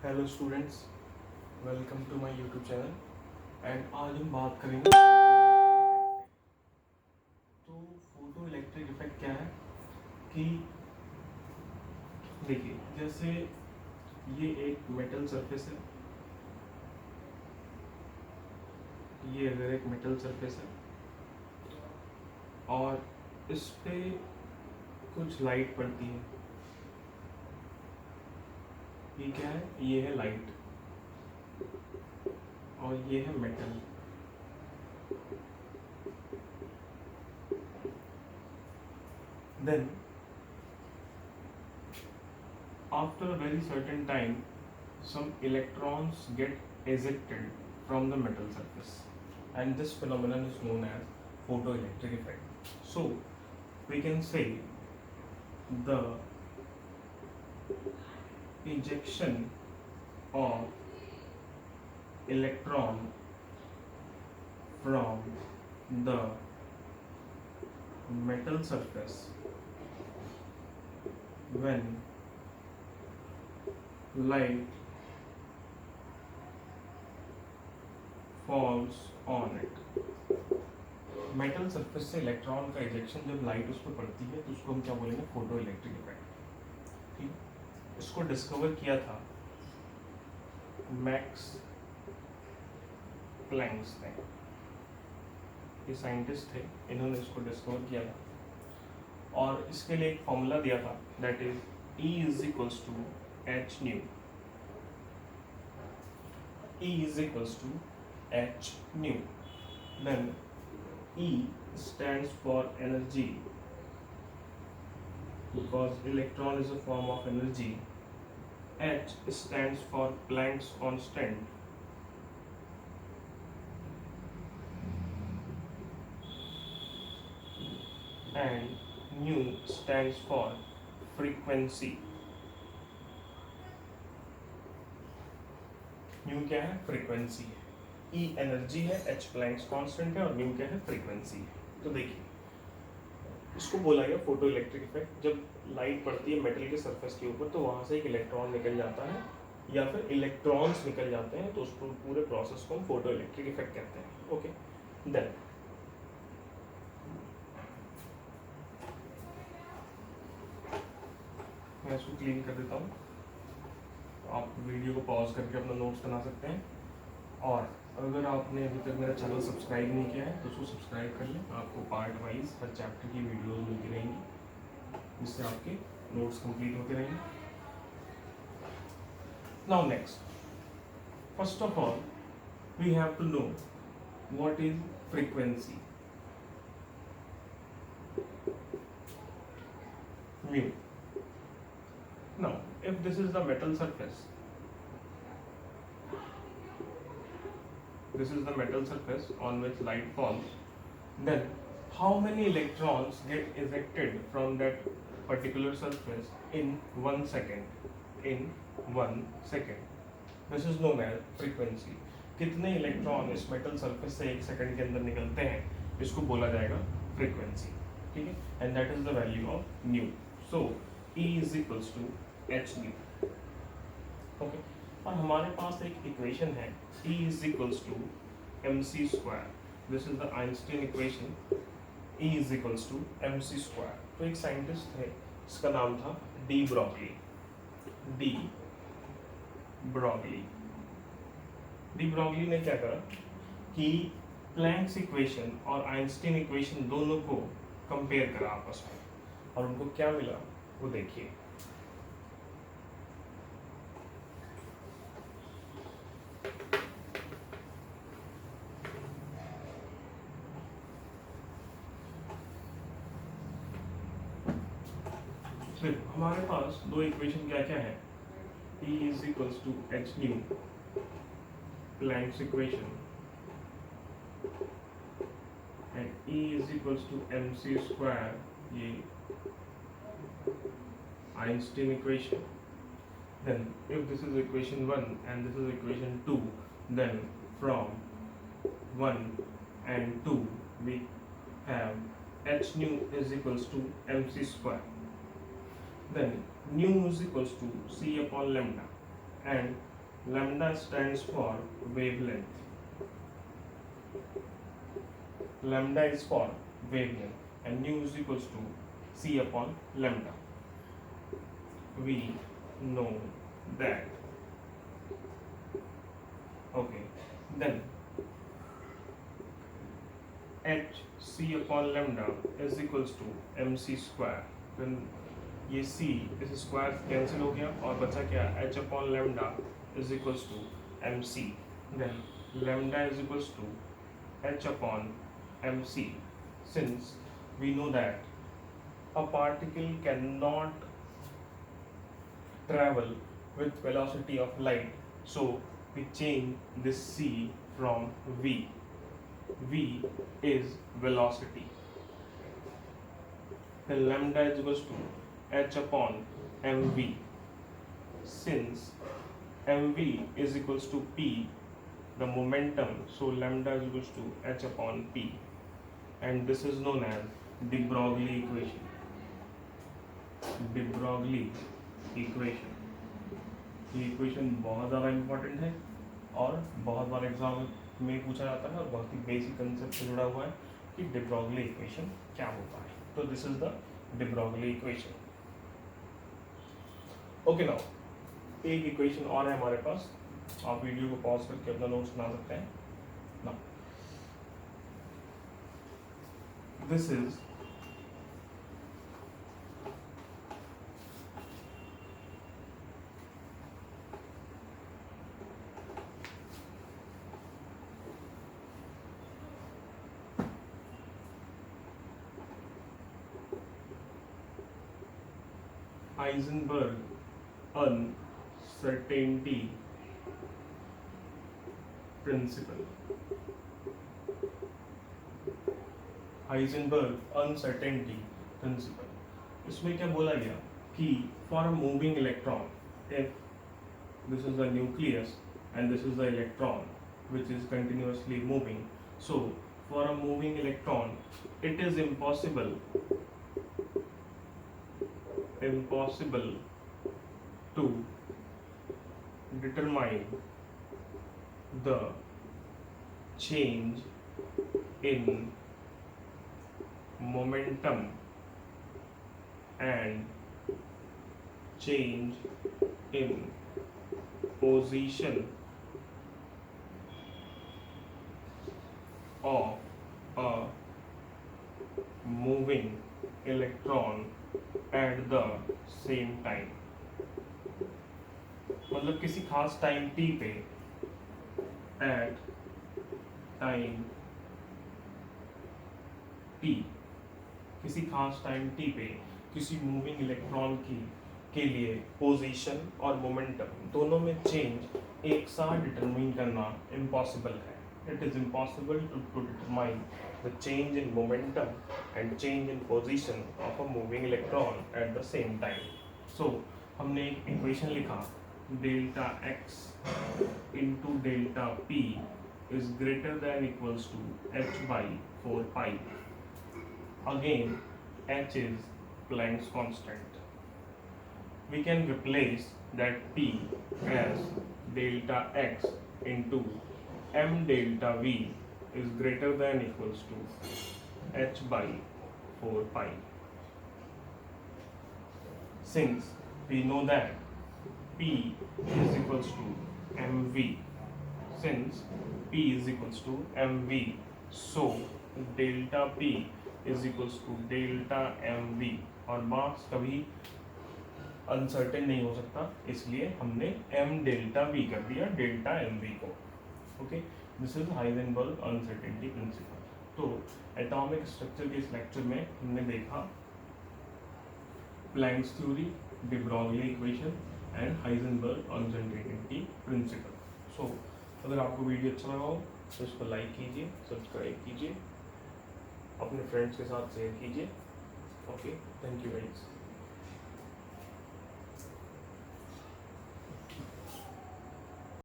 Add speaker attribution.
Speaker 1: Hello students, welcome to my YouTube channel. And आज हम बात करेंगे फोटो इलेक्ट्रिक इफेक्ट क्या है कि देखिए, जैसे ये एक मेटल सरफेस है, ये अगर एक मेटल सरफेस है और इस पे कुछ लाइट पड़ती है। ये क्या है? ये है लाइट और ये है metal. Then after a very certain time, some electrons get ejected from the metal surface, and this phenomenon is known as photoelectric effect. So we can say the ejection of electron from the metal surface when light falls on it. Metal surface से electron का ejection जब light उस पर पड़ती है तो उसको हम क्या बोलेंगे? Photo electric effect. ठीक, इसको डिस्कवर किया था मैक्स प्लैंक्स ने। ये साइंटिस्ट थे, इन्होंने इसको डिस्कवर किया था और इसके लिए एक फॉर्मूला दिया था, that is E is equals to H nu. E is equals to H nu. Then E stands for energy because electron is a form of energy. H stands for Planck's constant. And nu stands for frequency. New क्या है? Frequency है। ई energy है, H Planck's constant है और new क्या है? Frequency है। तो देखिए, इसको बोला गया फोटो इलेक्ट्रिक इफेक्ट। जब लाइट पड़ती है मेटल के सरफेस के ऊपर तो वहां से एक इलेक्ट्रॉन निकल जाता है या फिर इलेक्ट्रॉन्स निकल जाते हैं, तो उस पूरे प्रोसेस को हम फोटो इलेक्ट्रिक इफेक्ट कहते हैं। ओके, देन मैं इसको क्लीन कर देता हूँ। आप वीडियो को पॉज करके अपना नोट्स बना सकते हैं, और अगर आपने अभी तक मेरा चैनल सब्सक्राइब नहीं किया है तो उसको सब्सक्राइब कर लें। आपको पार्ट वाइज हर चैप्टर की वीडियोस मिलती रहेंगी, जिससे आपके नोट्स कंप्लीट होते रहेंगे। Now next, first of all we have to know what is frequency. mu. Now if this is the metal surface, this is the metal surface on which light falls, then how many electrons get ejected from that particular surface in 1 second? In 1 second. This is known as frequency. कितने electron इस metal surface से 1 second के अंदर निकलते हैं, इसको बोला जाएगा फ्रीक्वेंसी। ठीक है, and that is the value of new. So E is equals to H nu. Okay, और हमारे पास एक इक्वेशन है E is equals to mc square. This is the Einstein equation. E is equals to mc square. तो एक scientist थे, इसका नाम था Debrogli. Debrogli ने क्या करा कि प्लैंक्स इक्वेशन और आइंस्टीन इक्वेशन दोनों को कंपेयर करा आपस में, और उनको क्या मिला वो देखिए। हमारे पास दो इक्वेशन क्या क्या है? E is equals to H nu, Planck's equation, and E is equals to mc square, ये Einstein equation. Then if this is equation 1 and this is equation 2, then from 1 and 2 we have H nu is equals to mc square. Then nu is equals to c upon lambda, and Lambda stands for wavelength. Lambda is for wavelength, and nu is equals to c upon lambda. We know that. Okay, then h c upon lambda is equals to mc square. Then ये c इस square cancel हो गया और बचा क्या, h upon lambda is equals to mc. Then lambda is equals to h upon mc. Since we know that a particle cannot travel with velocity of light, so we change this c from v. V is velocity. Then lambda is equals to h upon mv. Since mv is equals to p, the momentum, so lambda is equals to h upon p, and this is known as Debrogli equation. Debrogli equation. ये equation बहुत ज़्यादा important है और बहुत बार exam में पूछा जाता है और बहुत ही बेसिक कंसेप्ट से जुड़ा हुआ है कि Debrogli इक्वेशन क्या होता है. तो this is the Debrogli equation. Okay, now एक इक्वेशन और है हमारे पास. आप वीडियो को पॉज करके अपना नोट्स बना सकते हैं. Now this is Heisenberg uncertainty principle. Heisenberg uncertainty principle. इसमें क्या बोला गया कि for a moving electron, if this is the nucleus and this is the electron which is continuously moving, so for a moving electron it is impossible to determine the change in momentum and change in position of a moving electron at the same time. मतलब किसी खास time t पे, at time t, किसी खास time t पे किसी moving electron के लिए पोजीशन और मोमेंटम दोनों में चेंज एक साथ डिटरमाइन करना इम्पॉसिबल है. It is impossible to determine the change in momentum and change in position of a moving electron at the same time. So हमने एक इक्वेशन लिखा, delta x into delta p is greater than equals to h by 4 pi. Again, h is Planck's constant. We can replace that p as delta x into m delta v is greater than equals to h by 4 pi. Since we know that p is equals to mv, since p is equals to mv, so delta p is equals to delta mv, और मास कभी uncertain नहीं हो सकता, इसलिए हमने m delta v कर दिया delta mv को. Okay, this is Heisenberg uncertainty principle. तो एटॉमिक स्ट्रक्चर के इस लेक्चर में हमने देखा Planck's theory, de Broglie equation and Heisenberg uncertainty principle. So अगर आपको वीडियो अच्छा लगा हो तो इसको लाइक कीजिए, सब्सक्राइब कीजिए, अपने फ्रेंड्स के साथ शेयर कीजिए. Okay, thank you guys.